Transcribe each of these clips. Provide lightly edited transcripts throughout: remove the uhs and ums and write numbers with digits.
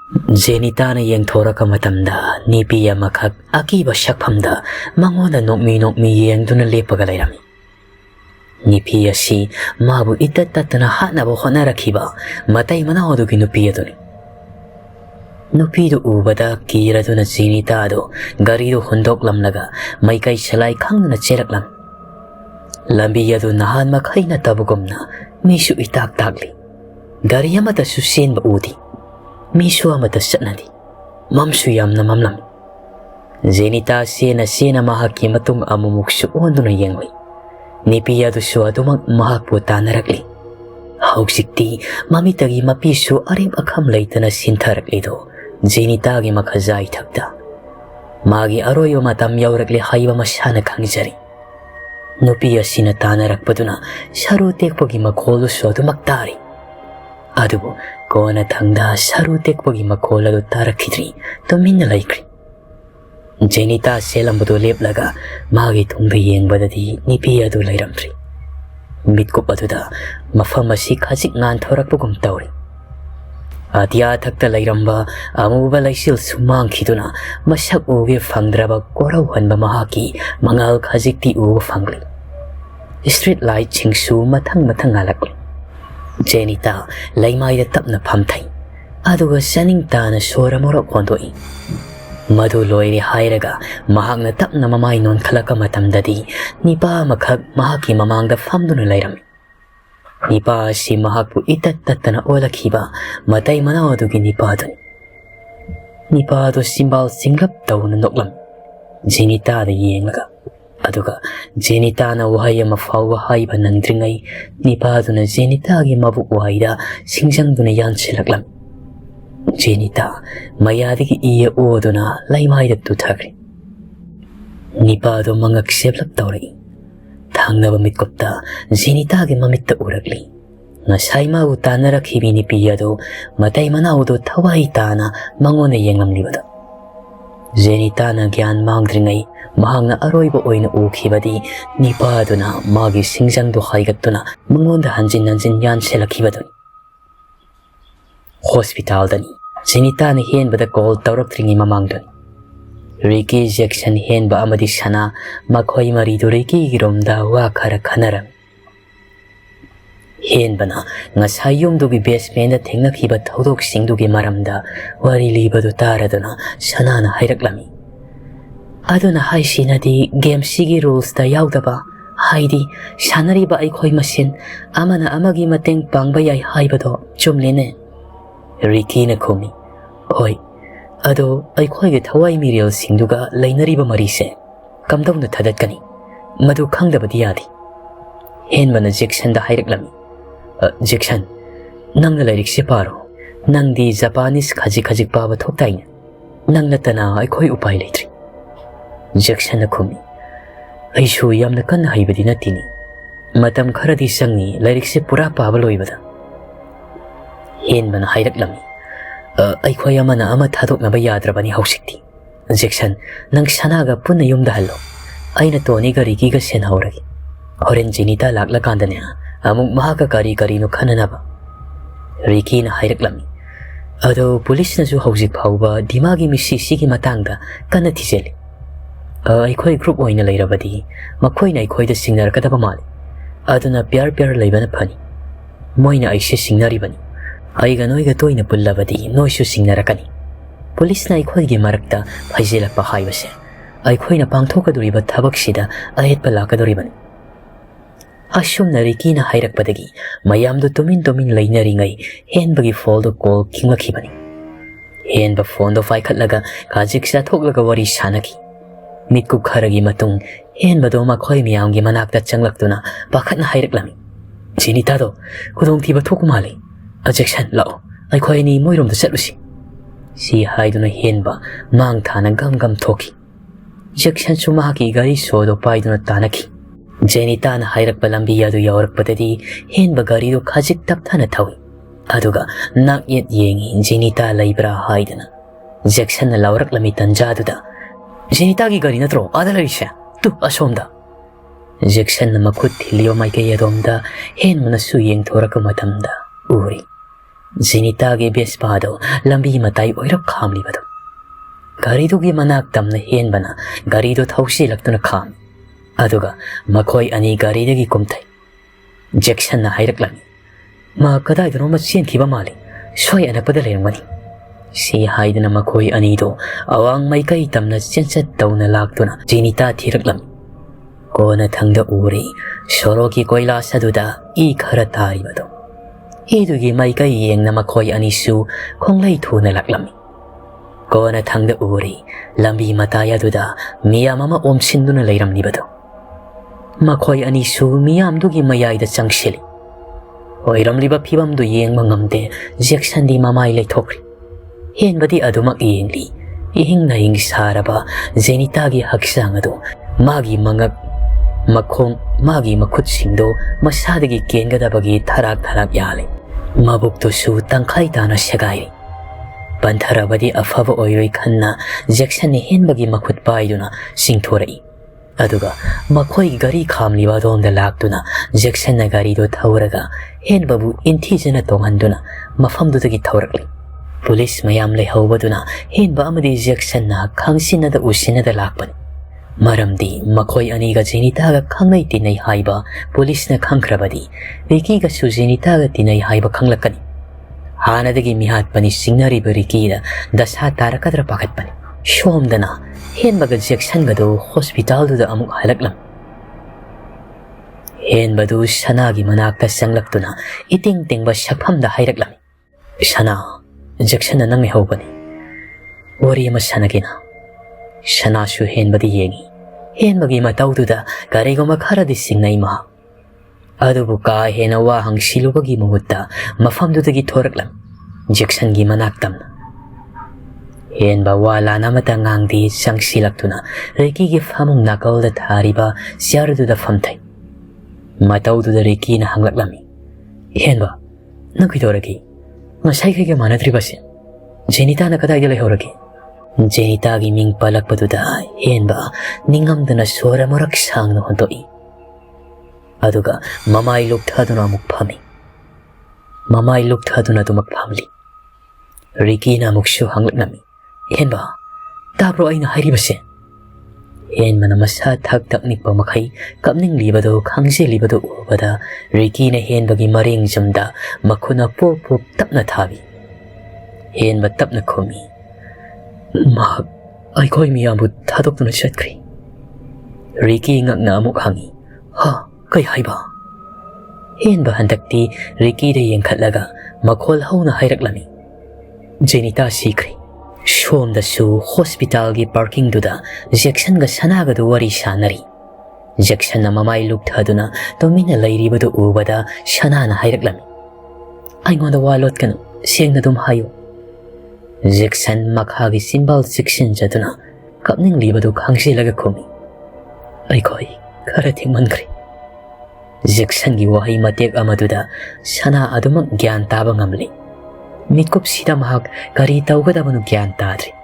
Jenitana yengthoraka matamda nipi amakak akiba shakphamda mangoda nokmi yengduna lepaga lairami. Nipi asi mabu itattatana hatnaba honarakiba matai manao adugi nupi aduni. Nupi du ubada kiraduna Jenita ado garido hundoklamlaga maikai salai khangna cheraklam. Lambi adu nahan makhaina tabugumna misu itak takli. Gari amata susen ba udi. Misu amata satnadi. Mamsu yamna mamlam. Jenita sena mahaki matung amumuksu onduna yengway. Nipi adu su adumak mahakpu tanarakli. Hauksikti mamitagi mapisu arim akham laitana sintarakli do. Jenita gi makhazai thakta. Magi aroyo matam yaurakli haiba masana khangjari. Nupi asina tanarakpaduna saru tekpagi makholu su adumak tari. Adubu kona thangda saru tekpagi makhol adu tarakhidri tuminna laikri. Jenita selambadu leplaga magi tungda yengbadadi nipi adu lairamtri. Mitkup aduda mafam asi khajik ngan thorakpugum tawri. Atya thakta lairamba amuba laisil sumang khiduna masak uge fangdraba korau hanba mahaki mangal khajikti uge fangli. Street light chingsu mathang alakli. Jenita laimai tapna phamthai. Aduga saning tana sora morok kondoi. Madu loiri hairaga mahakna tapna mamai non khalaka matamdadi nipa makhak mahaki mamangda famduna lairami. Nipa si mahakpu itattatana olakhiba matai manao adugi nipa aduni. Nipa adu simbal singlap tawna noklam. Jenita da yenglaga. Aduga Jenita na wahai ama fawwa haiba nangdringai nipa aduna Jenita gi mabuk wahaida singjangduna yanchilaklam. Jenita mayadigi iya oduna laimaida tuthagri. Nipa adu mangak seblap tawri. Thangnaba mitkopta Jenita gi mamitta urakli. Ngasai mabu tanarakhibi nipi adu matai manao do thawai tana mangona yenglamlibada. Jenita na gyan mangdringai mahangna aroiba oina ukhibadi nipa aduna magi singjangdo haigattuna mangonda hanjin yan selakibaduni. Hospital dani Jenita na henbada call tawraktringi mamangduni. Ricky Jackson henba amadi sana makhoi marido Ricky giromda wa khara khanaram. Henbana ngasai yumdugi basement da thengnakiba thodok singdugi maramda wari libadu taraduna sanana hairaklami. Aduna haisinadi game sigi rules da yaudaba haidi sanariba aikoi masin amana amagi mateng pangba yai haibado chumlene. Ricky na khumi. Hoi, ado aikoi ge thawai mirial singduga lainariba marise kamdawna thadatkani madu khangdabadi yadi. Henbana Jackson da hairaklami. Jackson, nangna lairik se paro. Nangdi Japanese khajik paba thoktaina. Nangna tana aikoi upai laitri. Jackson na khumi. Aishu yamna kan haibadi natini. Matam kharadi sangi lairik se pura paba loibada. Henbana hairaklami. Aikoi amana ama thadoknaba yadrabani hausikti. Jackson, nang sanaga punna yumda hallo. Aina toni ga Ricky ga sen hauragi. Horen Jenita laklakandane amuk mahaka kari no khananaba. Ricky na hairaklami. Ado police na su hausik phauba dimagi misi sigi matangda kana thijeli. Aikoi group oina lairabadi makhoi na aikoi da singnar kadaba mali. Aduna pyar laibana phani. Moina aise singnari bani. Aiga noiga toina pullabadi noisu singnarakani. Police na aikoi gi marakta phaijela pa haibase. Aikoi na pangthokaduriba thabaksida ahet pa lakaduribani. Asumna Ricky na hairakpadagi mayamdo tumin lainaringai henbagi foldo call kinglakibani. Henba fondo faikhatlaga kajiksa thoklaga wari sanaki. Mitku kharagi matung henbado makhoi miyamgi manakta changlaktuna pakhatna hairaklami. Jenita do khudongthiba thokumali. Jackson lao aikhoi ni moiromda chatlusi. Si haiduna henba mang thana gam thoki. Jackson su mahaki gari sodo paiduna tanaki. Jenita na hairakpa lambi adu yaurakpadadi henba garido khajik tapthana thawi. Aduga nak yet yengi Jenita laibra haidana. Jackson na lauraklami tanjaduda. Jenita gi gari natro adalarisha tu asomda. Jackson na makhut thiliyo maike yadomda hen manasu yeng thoraka matamda uri. Zenitagi Bespado lambi matai oirap khamli bado. Garido gi manak tamna hen bana garido thausi laktuna kham. Aduga makoi ani garida gi kumtai. Jackson na hairak lami. Ma kadai dano masien kiba mali. Soy anapada lermani. Si haidana makoi ani do awang may kai tamna sensat daw na laktuna Zenita thirak lami. Kona thangda uri soroki koila saduda I karatari bado. Hidugi may kayeng na makoy anisu kung layto na laklami. Kona thangda uri lambi mataya duda miyamama omsindu na layram ni bado. Makoy anisu miyam dugi mayay da sangshili. Oiram liba pibam du yeng mangamde Jackson di mamay laytokri. Hen badi adumak iyeng li ihing na hing saraba Zenitagi haksang ado magi mangag Makong magi makutsindo masadagi kengadabagi tarak yale. Mabukto su tangkay tana siyagay. Bantarabadi afava oiroy kanna Jackson ni henbagi makutpay duna singturay. Aduga makoy gari kamliwa doon dalak duna Jackson na gari do tawraga henbabu intijan na tongan duna mafamdo dagi tawrakli. Pulis mayam layhawa duna henba amadi Jackson na kangsin na da usin na dalakpan. Maramdi makoy aniga Zenitaga kangnay tinay haiba pulis na kangkrabadi Rikiga su Zenitaga tinay haiba kanglakani. Hanadagi mihat pani singnari ba Rikida dasha tarakadra pakat pani. Shom dana hen baga Jackson gado hospital do da amuk halaklam. Hen badu sanagi manakta sanglak na iting ting ba syakpam da hayraklami. Sana Jackson na nang mihaw pani. Wari mas sanagina. Sana su hen badi yengi. Hen bagi mataw duda karigo makaradi singnay maha. Adubu ka hen awa hang silubagi mawutta mafam dudagi toraklam. Jackson gi manaktam na. Hen ba wala na matangang di sang silak tuna Ricky gi famong nakaw da tariba siyar duda famtay. Mataw duda Ricky na hanglaklami. Hen ba nagwitoragi. Masay kaya manadri basin. Zenita na katay dilay horagi. Zenitagi ming palakpaduda hen ba ningam dana sora morak sang no hondoi. Aduga mamay luktaduna mukpami. Mamay luktaduna dumakpamli. Ricky na muksyo hanglaknami. Hen ba tapro ay na hairibase. Hen mana masat hagtaknik pa makay kapning libado kangsi libado ubada Ricky na hen bagi maring jamda makuna pop tap na tabi. Hen ba tap na kumi. Mahag, ay ko'y miyambut hadok na siyatkri. Ricky ngak na amuk hangi. Ha, kay hay ba? Hen ba handakti Ricky da yung katlaga makolhaw na hayraklami. Zenita sikri. Shom da su hospital gi parking duda Jackson ga sanaga do wari sanari. Jackson na mamay lukta duna domina layri ba do ubada sana na hayraklami. Ay ngonda walot ka no, siyang na dumhayo. Jackson makhagi simbal section jaduna kapning libado kangsi laga kumi. Ay ko'y karating mankri. Jackson gi wahay matik amaduda sana adumang gyan taba ngamli. Mitkup sida mahag kari tawgada manu gyan tadri.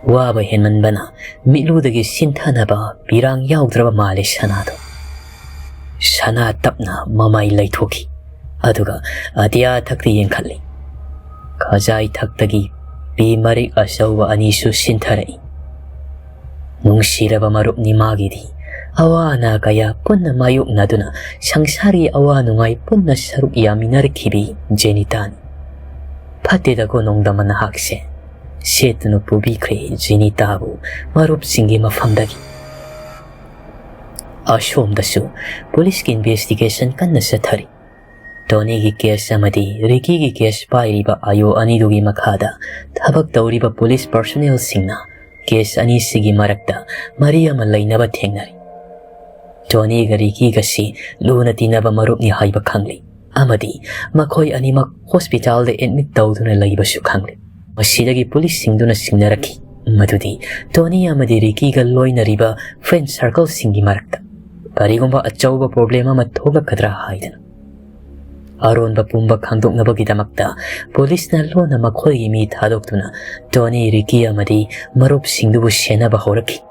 Waba henman bana miludagi sinta na ba birang yaudra ba mali sana do. Sana tapna mamay laytoki. Aduga adiya takti yung kali. Kazay taktagi Pimarik asawa anisu sintaray. Nung siraba maruk ni Magidi, awa na kaya pun na mayuk na duna, sangsari awa nungay pun na saruk yaminarikibi Zenitani. Pati dago nung daman na hakse, seto no pubikre Zenitabu, marup singi mafamdagi. Asyom dasu, police investigation kan na sa tari. Tony gi kes amadi Ricky gi kes pairiba ayo anidugi makada tabak tawriba police personnel singna kes ani sigi marakta Maria malaynaba thengnari. Tony ga Ricky ga si luna tinaba marup ni haiba khangli amadi makoy animak hospital de admit tawduna layba su khangli. Masidagi police singduna singnaraki madudi Tony amadi Ricky ga loynariba friend circle singi marakta karigumba achawba problema mathoga kadra haidana. Aron ba pumbak handok na bagidamakta, polis na lo na makoy imit hadok tuna, Tony Ricky amadi marup singdubu siya na bahoraki.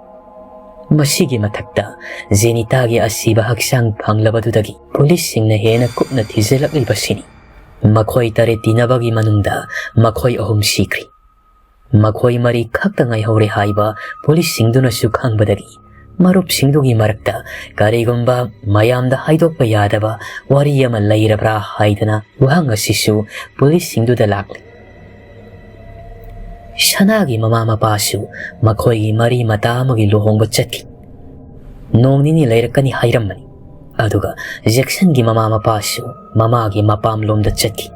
Masigi matakta, Zenitagi asiba haksang panglabadudagi, polis sing na hena kup na tizelak libasini. Makhoi tare tinabagi manungda makhoi ahum sikri. Makhoi mari khakta ngaihore haiba police singduna su khangbadagi marup singdugi marakta karigumba mayamda haidokpa yadaba wari ama lairabra haidana wahang asisu police singduda lakli. Shanagi mama mapasu makhoi mari mata amagi luhongba chatki. Nong nini lairakani hairamani. Aduga Jackson gi mama mapasu mama gi mapam lomda chatki.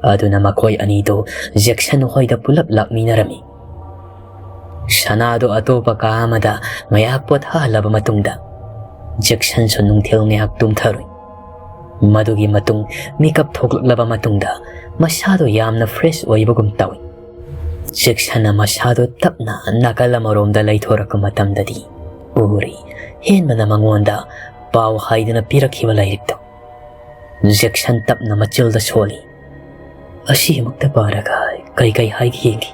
Aduna makhoi anido Jackson hoida pulap lakminarami. Shanado atopa kaamada ngayak pot halaba matungda Jackson so nungthil ngayak tumtharui. Madugi matung makeup thoklaklaba matungda masado yamna fresh oibagum tawi. Jackson na masado tapna nakalamaromda laithoraka matamdadi uri henmana mangonda pau haidana pirakhiba lairikto. Jackson tapna machilda soli. Asi makta paraga kai haigi yengi.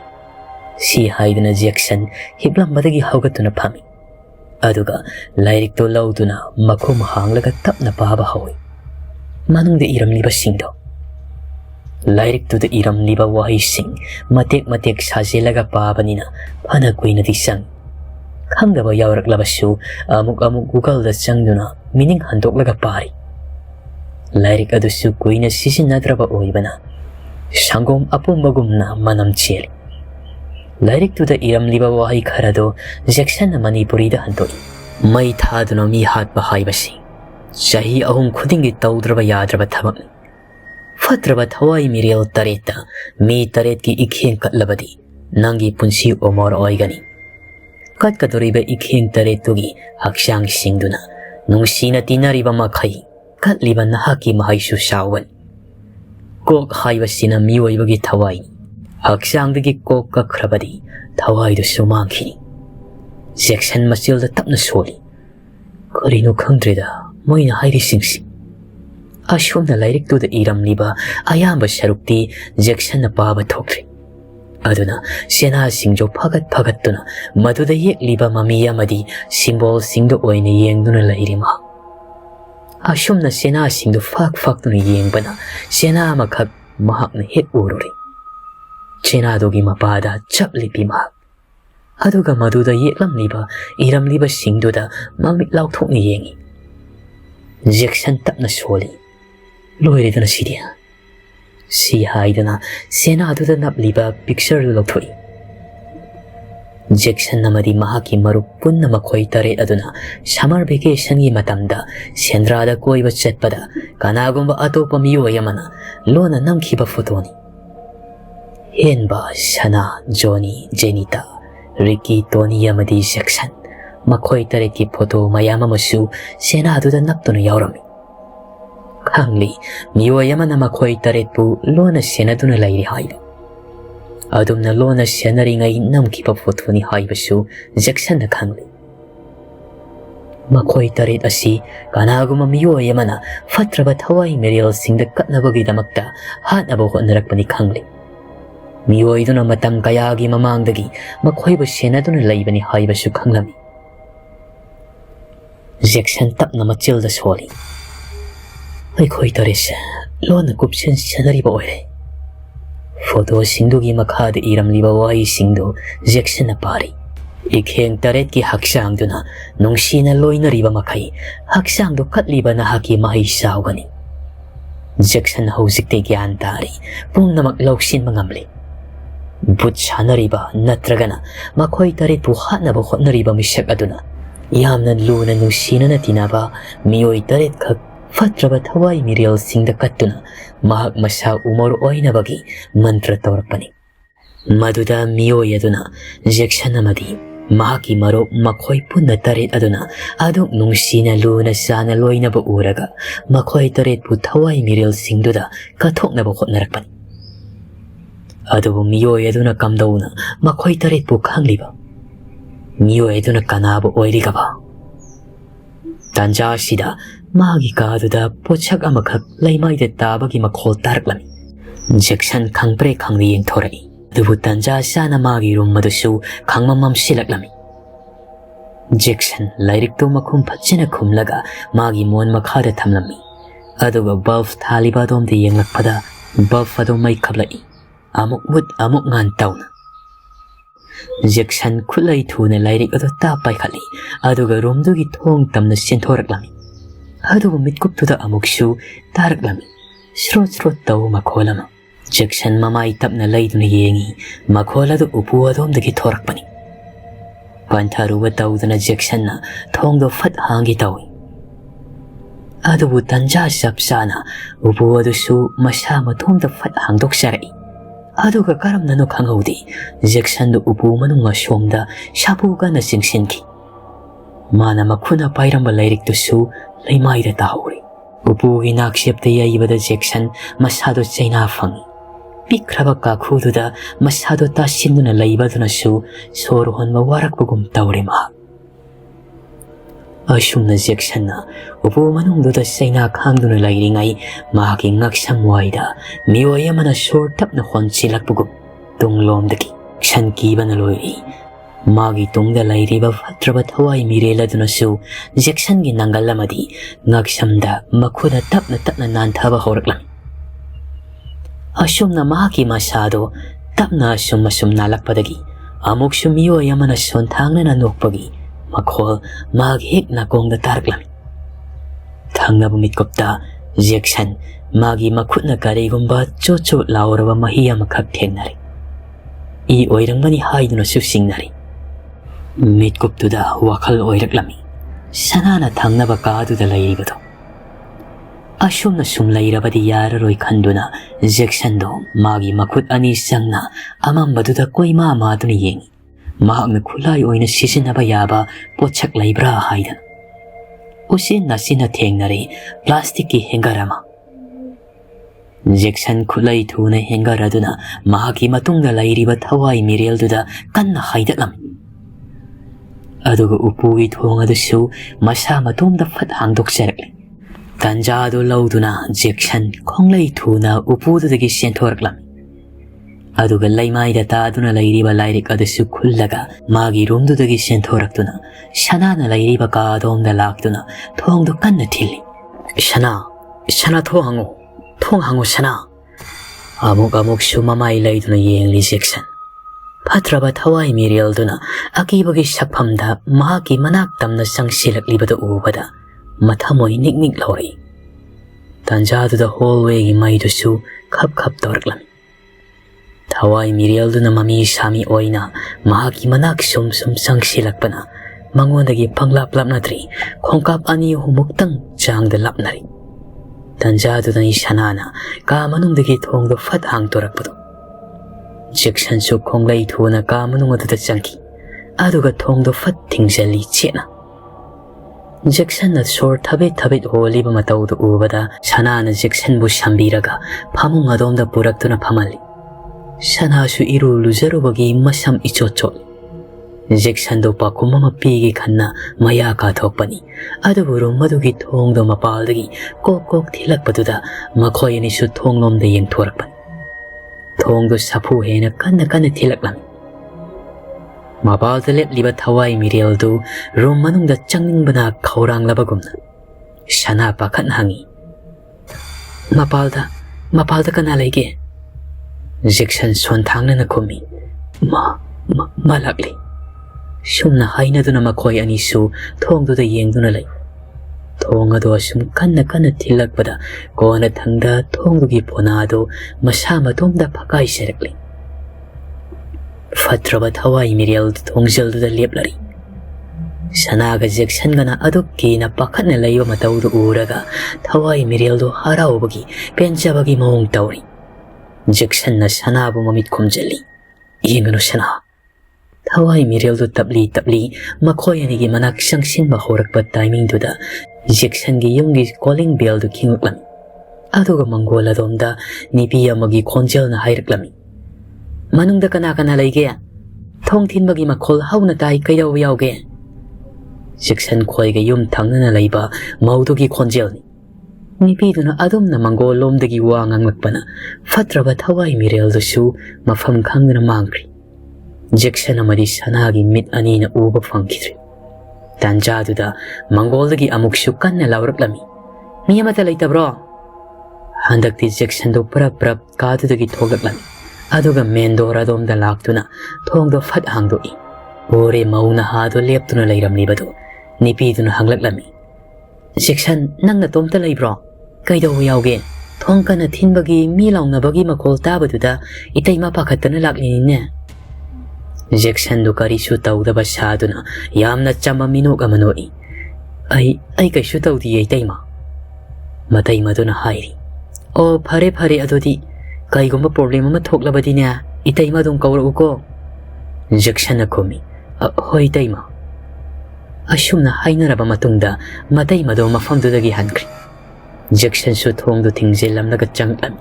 Si haidana Jackson hiblambadagi haugatuna phami. Aduga lairikto lauduna makhum hanglaga tapna paba hawi. Manungda iramliba singdo. Lairiktuda iramliba wahi sing matek sajelaga pabanina phana kuina disang. Khangdaba yawraklabasu amuk Google da changduna meaning handoklaga pari. Lairik adusu kuina sisinadraba oibana. Sangom apumbagumna manam cheli. Lairik tu da iramliba wahi kharado Jackson na Manipuri da handoi. Mai thaduna mi hat bahai basi. Shahi ahum khudingi taudraba yadraba thabak. Fadraba thawai miriel tareta mi taret ki ikheng katlabadi nangi punsi omor oigani. Kat kadoriba ikheng taretugi hakshang singduna nungsina tinariba makai katliba nahaki mahaisu shawan. Kok haibasina miyoibagi thawai. Hakshangdagi kok ka khrabadi thawai du sumangkhini. Jackson machilda tapna soli. Karino khangdreda moina hairi singsi. Ashomna lairik tu da iramliba ayamba sharukti Jackson na paba thokre. Aduna sena singjo phagat tuna maduda yekliba mamiya madi symbol singdo oina yengduna lairima. Ashomna sena singdo fak tuna yengbana sena makhak mahakna het ururi. Chena dogi mapada chaplipi mahak. Aduga maduda yeklamliba iramliba singdoda mamit lauthokni yengi. Jackson tapna soli. Loiridana sidia. Si haidana sena aduda napliba picture lauthoi. Jackson namadi mahaki marup punna makhoi tare aduna summer vacation gi matamda sendrada koiba chatpada kanagumba atopa miyoy amana lona namkhiba photoni. Henba Shana, Johnny, Jenita, Ricky, Tony amadi Jackson makhoi tare ki photo mayam amasu sena aduda naptuna yaurami. Khangli miyoy amana makhoi tare pu lona senaduna lairi haiba. Adumna lona senaringai namkhiba photoni haibasu Jackson na khangli. Makhoi tare asi kanaguma miyoy amana fatraba thawai merial singda katnabagi damakta hatnaba hotnarakpani khangli. Miyoiduna matam kayagi mamangdagi makhoiba senaduna laibani haibasu khanglami. Jackson tapna machilda soli. Aikhoi taresa lona kupchen senariba oire. Photo singdugi makhada iramliba wahi singdo Jackson na pari. Ikheng taret ki hakshangduna nungsina loinariba makai hakshangdo katliba na haki mahi sawgani. Jackson hausikte gyan tari pung namak lauksin mangamli. But sanariba natragana makhoi taret pu hatnaba hotnariba misak aduna yamna luna nungsina na tinaba miyoy taret khak fatraba thawai miriel singda kattuna mahak masa umor oinabagi mantra tawrakpani. Maduda miyoy aduna Jackson amadi mahaki marok makhoi punna taret aduna adok nungsina luna sana loinaba uraga makhoi taret pu thawai miriel singduda kathoknaba hotnarakpani. Adubu miyoy aduna kamdauna makhoi taret pu khangliba. Miyoy aduna kanaba oirigaba. Tanja sida magi kaduda pochak amakhak laimaida tabagi makhol taraklami. Jackson khangpre khangli yengthorai. Adubu tanja sana magi room madusu khangmamam silaklami. Jackson lairikto makhum phachina khumlaga magi mon makhada thamlami. Aduga bulb thaliba domde yenglakpada Buff ado may kablai. Amok mut amok ngan tauna. Jackson kulay thuna lairik ado tapay khali. Aduga romdugi thong tamna sintorak lami. Aduga mitkup tuda amok shu tarak lami. Srot tau makholama. Jackson mamay tapna layduna yengi. Makholado upu adomdagi thorak pani. Pantharuwa taudana Jackson na thong do fat hangi tawi. Adubu tanja sapsana upu ado su masa matumda fat hangdok sarai. Aduga karam nano kangawdi Jackson do upu manunga shomda shapuga na singsinki. Mana makuna pairamba lairik to su laymay da tahuri. Upu hinaksip da yaibada Jackson masado China fangi. Pikraba kakhududa masado tasinduna laybaduna su sorohon mawarakbagum tawri mahak. Asumna Jackson na upu manungduda China kangduna layringay mahaki ngaksamwayda miwayamana sortap na khonsilakbagum tunglomdaki ksankiba na loyri. Magi tungda layriba fatrabat haway mireladuna su Jackson ginanggalamadi ngaksamda makhuda tapna nantaba horaklang. Asum na mahaki masado tapna asum nalakpadagi amok sumiyo yamana sontang na nanukpagi makhol maghik na kong da taraklang. Tangna bumitkopta Jackson magi makhut na karigumba chocho lauraba mahiya makagteng nari. I oirang mani haiduna susing nari. Mitkoptuda wakal oiraklami. Sana na tangna bakado da layribado. Asum na sumlayrabadi yararoi khanduna Jackson do magi makhut ani sangna amambaduda koima amaduna yengi. Mahakna kulay oina sisinaba yaba pochak laybra haidan. Usin na sinatengnari plastic ki hengarama. Jackson kulay thuna hengaraduna mahaki matungda layriba thawai mirelduda kanna haidatlam. Aduga upugi thongadasu masa matumda fat hangdok sarakli. Tanjado lauduna Jackson konglay thuna upududagi sentoraklam. Aduga laymayda taaduna layriba layrik adasu kullaga magi rumdudagi sentoraktuna Shana na layriba kaadongda lakduna thongdo kanna tilli. Shana thong hango Shana. Amok sumamay layduna yengli Jackson. Patrabat haway mirelduna akibagi sakpamda mahaki manaktamna sangsilaklibada ubada. Mathamoy niknik lawri. Tanjado da hallway gi maidusu khap toraklam. Thaway mirelduna mami sami oina mahaki manak sum sangsilakpana mangondagi panglap-lapnatri khongkap ani humuktang changda lapnari. Tanjado da Shanana ka manungdagi thongdo fat hang torakpado. Jackson su konglay thuna ka manungadada changki aduga thongdo fat tingzali chena. Jackson na sor thabit holiba matawdo ubada Shana na Jackson bu shambiraga pamung adomda puraktuna pamali. Shana su iru luzarubagi masam ichochol. Jackson do pakuma mapigi kanna maya ka thokpani. Aduburu madugi thongdo mapaldagi kok thilakpaduda makhoyani su thonglomda yengthorakpan. Thongdo sapu hena kanna thilaklami. Mapalda liba thaway mireldu room manungda changningbana khaurang labagumna. Shana pakhat hangi. Mapalda kana lege. Jackson sontangna na kumi. Malakli. Sumna hainaduna makhoy anisu thongduda yengduna lay. Thongado asum kanna tilakpada kona thangda thongdugi ponado masama tomda pakai serakli. Fatrabat haway mirel thongjalduda leplari. Shanaga Jackson gana adukki na pakhat na layo matawdo uraga thaway mireldo harawbagi penchabagi maong tawri. Jackson na Shanabu mamit kumjali. Yengano Shana. Thaway mireldo tabli makhoyanigi manak sangsin mahorakpa timing duda Jackson gi yungi calling bell do kinguklami. Aduga Mongola domda nipiya magi konjal na hayraklami. Manungda kana layge thong thinbagi makhol hauna tai kayaw yawge. Jackson khoiga yum thangna na layba maudugi konjelni. Nipiduna adom na Mongol lomdagi wanganglakpana fatraba thaway mireldo su mafam khangna mangkri. Jackson amadi Shanagi mit ani na uba fangkidri. Tanjaduda Mongoldagi amuk sukan na lawraklami. Miyamata laytabro. Handakti Jackson도 purap kaadudagi thoglaklan. Aduga main door adomda laktuna thongdo fat hangdoi. Ore mauna hado leptuna leiramlibadu nipiduna hanglaklami. Jackson nangna tomta leibro kaidaw yawge thongkana thinbagi mi lawnabagi makol tabaduda itaima pakhatana laklinine. Jackson du karisu tawdaba saduna yamna chamba minok amanoi. Ai kaisu tawdi itaima. Matai maduna hairi. O phare adodi kaigomba problem ama thoklabadine itaima dum kaurauko. Jackson na komi. Hoi itaima. Asumna hainaraba matungda matai mado mafamdudagi hankri. Jackson su thongdu thingjelamnaga changlami.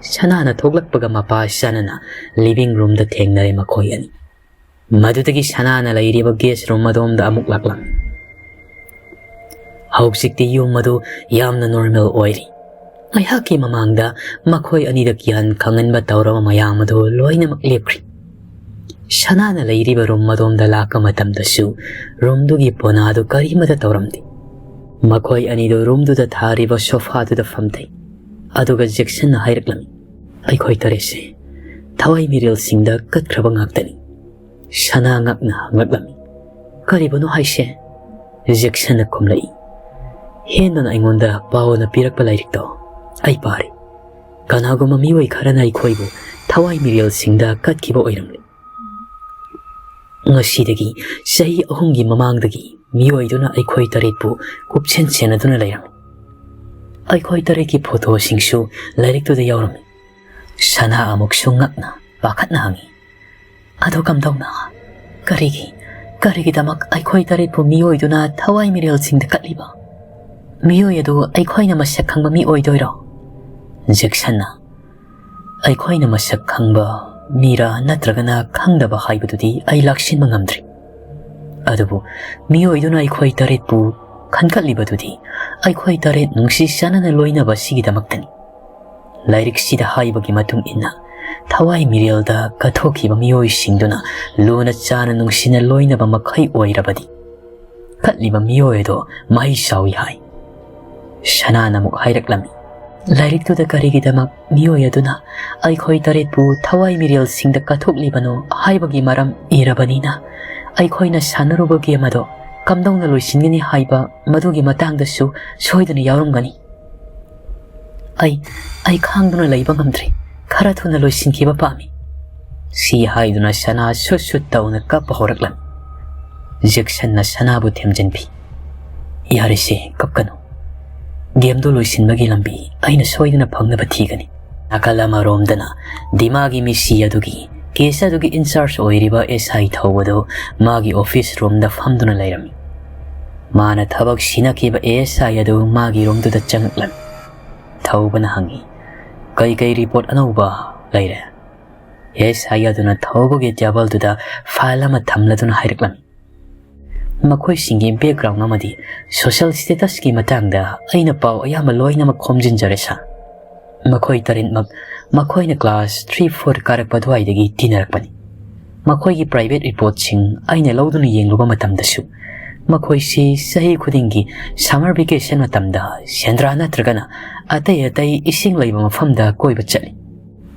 Sanana thoklakpaga mapa sanana living room da thengnare makhoi ani. Madudagi sanana lairiba guest room madom da amuk laklam. Hausikti yung madu yamna normal oily. Ay haki mamangda makhoi anida kian kangan ba tawrama mayang madu loina maklipri. Sanana lairiba room madom da laka matamdasu room dugi ponado karimada tawramdi. Makhoi anido room du da thariba sofa du da famtay. Aduga Jackson na hayraklami. Ay khoi tarese. Thawai miril singda katkraba ngaktani. Sana ngakna ngaklami. Karibano haise. Jackson na kumlai. Hendan aingonda pao na pirakpa lairikto. Ay pare. Kanaguma miway karana ay khoibu thawai miril singda katkiba oiramli. Ngasidagi sahi ahumgi mamangdagi miway duna ay khoi taritpu kupchen chena duna lairami. Ay khoi tariki photo singsu lairikto da yaurami. Sana amuksu ngakna pakatna hangi. Ado kamdawna. Karigi damak ay khoi taritpu miway duna thawai miril singda katliba. Miyoy ado ay khoy na masak khangba mi oidoiro. Jackson na. Ay khoy na masak khangba mira natragana khangdaba haibadudi ay laksin mangamdri. Adubu miyoy do na ay khoy tarit pu khankatlibadudi ay khoy tarit nungsi sana na loinaba sigidamakdani. Lairik sida haibagi matung inna thawai miril da kathokiba miyoy singduna luna chana nungsi na loinaba makhay oirabadi. Katliba miyoy do mahi sawi hai. Sanana muk hayraklami. Lairik tu da karigi damak miyoy aduna ay khoy tarit pu thawai miril singda kathoklibano haibagi maram irabanina ay khoy na sanarubagi amado kamdong na loisingani haiba madugi matangdasu soidana yaurumgani. Ay khangduna laiba ngamdri khara thuna loisinkiba pami. Si haiduna sana susut tawna kappa horaklami. Jackson na sanabu themjanpi. Yarise kapkano. Game do loisin magi lambi aina soidana phangnaba thigani. Nakalama romdana dimagi misi adugi kesa adugi in charge oiriba SI thawado magi office room da famduna lairami. Mana thabak sinakiba SI adu magi room da changlam. Thawbana hangi. Kai report anauba laira. SI aduna thawbage jabal da file ama thamladuna hairaklami. Makhoi singi background amadi social status ki matangda aina pau ayama loina makhomjin jaresa. Makhoi tarin makhoi na class 3-4 karakpa duaidagi tinarakpani. Makhoi ki private report sing aina lawduna yengluba matamdasu. Makhoi si sahi khudingi summer vacation matamda sendra natragana atay ising laiba mafamda koiba chali.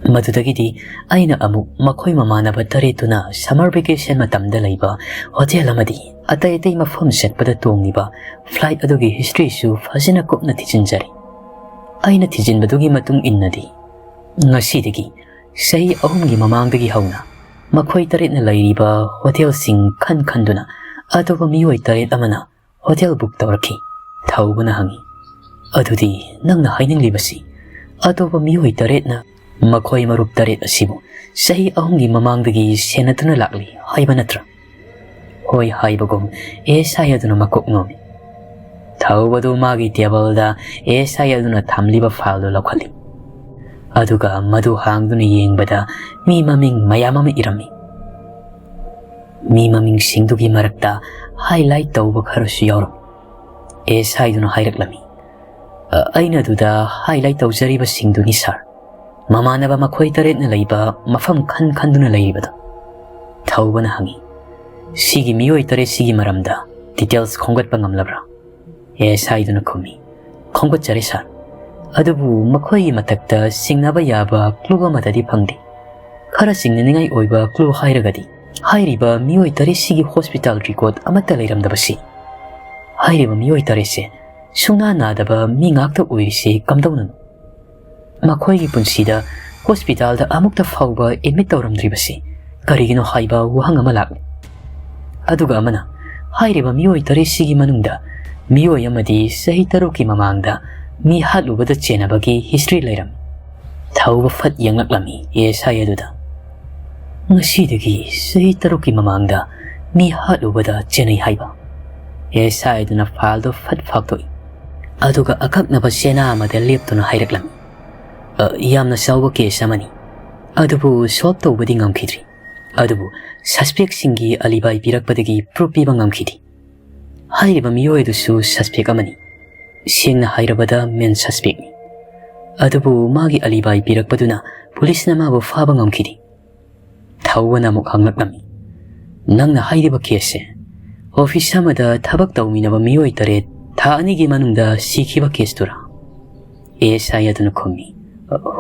Madudagidi aina amu makhoi mamanaba tarituna summer vacation matamda laiba hotel amadi atay mafam setpada tongiba flight adugi history su fazina kopna tijinjari. Aina tijinbadugi matung innadi. Ngasidagi sahi ahumgi mamangdagi hauna makhoi tarit na lairiba hotel sing khanduna atoba miyoy tarit amana hotel book tawraki thawbana hangi. Adudi nangna hainanglibasi atoba miyoy tarit na makhoi marup tarit asibu sahi ahumgi mamangdagi senatuna lakli haiba natra. Hoi haibagom esayaduna makok ngomi. Thawbadu magi table esayaduna thamliba file do lakhali. Aduga madu hangduna yengbada mi maming mayamama irami. Mi maming singdugi marakta highlight tawba kharusu yawram. Esayaduna hayraklami. Aina duda highlight tawjariba singduni sar. Mamanaba makhoi tarit na laiba mafam khanduna laibada. Thawbana hangi. Sigi miyoy tare sigi maramda details khongat pangamlabra. SI duna komi. Khongat jaresa. ꯑꯗꯨꯕꯨ ꯃꯈꯣꯏꯒꯤ ꯃꯊꯛꯇ ꯁꯤꯡꯅꯕ ꯌꯥꯕ ꯀ꯭ꯂꯨ ꯑꯃꯗꯗꯤ ꯐꯪꯗꯦ꯫ ꯈꯔ ꯆꯤꯡꯅꯅꯤꯡꯉꯥꯏ ꯑꯣꯏꯕ ꯀ꯭ꯂꯨ ꯍꯥꯏꯔꯒꯗꯤ ꯍꯥꯏꯔꯤꯕ ꯃꯤꯑꯣꯏ ꯇꯔꯦꯠꯁꯤꯒꯤ ꯍꯣꯁꯄꯤꯇꯥꯜ ꯔꯦꯀꯣꯔꯗ ꯑꯃꯠꯇ ꯂꯩꯔꯝꯗꯕꯁꯤ꯫ ꯍꯥꯏꯔꯤꯕ ꯃꯤꯑꯣꯏ ꯇꯔꯦꯠꯁꯦ ꯁꯨꯡꯅꯥ ꯅꯥꯗꯕ ꯃꯤ ꯉꯥꯛꯇ ꯑꯣꯏꯔꯤꯁꯤ ꯀꯝꯗꯧꯅꯅꯣ? ꯃꯈꯣꯏꯒꯤ ꯄꯨꯟꯁꯤꯗ ꯍꯣꯁꯄꯤꯇꯥꯜꯗ ꯑꯃꯨꯛꯇ ꯐꯥꯎꯕ ꯑꯦꯗꯃꯤꯠ ꯇꯧꯔꯝꯗ꯭ꯔꯤꯕꯁꯤ ꯀꯔꯤꯒꯤꯅꯣ ꯍꯥꯏꯕ ꯋꯥꯍꯪ ꯑꯃ ꯂꯥꯛꯂꯤ꯫ ꯑꯗꯨꯒ ꯑꯃꯅ ꯍꯥꯏꯔꯤꯕ ꯃꯤꯑꯣꯏ ꯇꯔꯦꯠꯁꯤꯒꯤ ꯃꯅꯨꯡꯗ ꯃꯤꯑꯣꯏ ꯑꯃꯗꯤ ꯆꯍꯤ 6ꯀꯤ ꯃꯃꯥꯡꯗ ꯃꯤ ꯍꯥꯠꯂꯨꯕꯗ ꯆꯦꯟꯅꯕꯒꯤ ꯍꯤꯁꯇ꯭ꯔꯤ ꯂꯩꯔꯝꯃꯤ꯫ ꯊꯧꯕ ꯐꯠ ꯌꯦꯡꯂꯛꯂꯝꯃꯤ ASI ꯑꯗꯨꯗ꯫ ꯉꯁꯤꯗꯒꯤ ꯆꯍꯤ 6ꯀꯤ ꯃꯃꯥꯡꯗ ꯃꯤ ꯍꯥꯠꯂꯨꯕꯗ ꯆꯦꯟꯅꯩ ꯍꯥꯏꯕ꯫ ASI ꯑꯗꯨꯅ ꯐꯥꯏꯜꯗꯣ ꯐꯠ ꯐꯥꯛꯇꯣꯛꯏ꯫ ꯑꯗꯨꯒ ꯑꯀꯛꯅꯕ ꯆꯦꯅꯥ ꯑꯃꯗ ꯂꯦꯞꯇꯨꯅ ꯍꯥꯏꯔꯛꯂꯝꯃꯤ, ꯌꯥꯝꯅ ꯆꯥꯎꯕ ꯀꯦꯁ ꯑꯃꯅꯤ, ꯑꯗꯨꯕꯨ ꯁꯣꯜꯕ ꯇꯧꯕꯗꯤ ꯉꯝꯈꯤꯗ꯭ꯔꯤ꯫ ꯑꯗꯨꯕꯨ ꯁꯁꯄꯦꯛꯁꯤꯡꯒꯤ ꯑꯂꯤꯕꯥꯏ ꯄꯤꯔꯛꯄꯗꯒꯤ ꯄ꯭ꯔꯨꯐ ꯄꯤꯕ ꯉꯝꯈꯤꯗꯦ꯫ ꯍꯥꯏꯔꯤꯕ ꯃꯤꯑꯣꯏ ꯑꯗꯨꯁꯨ ꯁꯁꯄꯦꯛ ꯑꯃꯅꯤ, ꯁꯦꯡꯅ ꯍꯥꯏꯔꯕꯗ ꯃꯦꯟ ꯁꯁꯄꯦꯛꯅꯤ꯫ ꯑꯗꯨꯕꯨ ꯃꯥꯒꯤ ꯑꯂꯤꯕꯥꯏ ꯄꯤꯔꯛꯄꯗꯨꯅ ꯄꯨꯂꯤꯁꯅ ꯃꯥꯕꯨ ꯐꯥꯕ ꯉꯝꯈꯤꯗꯦ꯫ ꯊꯧꯕꯅ ꯑꯃꯨꯛ ꯍꯪꯂꯛꯂꯝꯃꯤ, ꯅꯪꯅ ꯍꯥꯏꯔꯤꯕ ꯀꯦꯁꯁꯦ ꯑꯣꯐꯤꯁ ꯑꯃꯗ ꯊꯕꯛ ꯇꯧꯃꯤꯟꯅꯕ ꯃꯤꯑꯣꯏ 7 ꯊꯥ 2ꯒꯤ ꯃꯅꯨꯡꯗ ꯁꯤꯈꯤꯕ ꯀꯦꯁꯇꯨꯔꯥ? ASI ꯑꯗꯨꯅ ꯈꯨꯝꯃꯤ,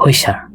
ꯍꯣꯏ ꯁꯥꯔ꯫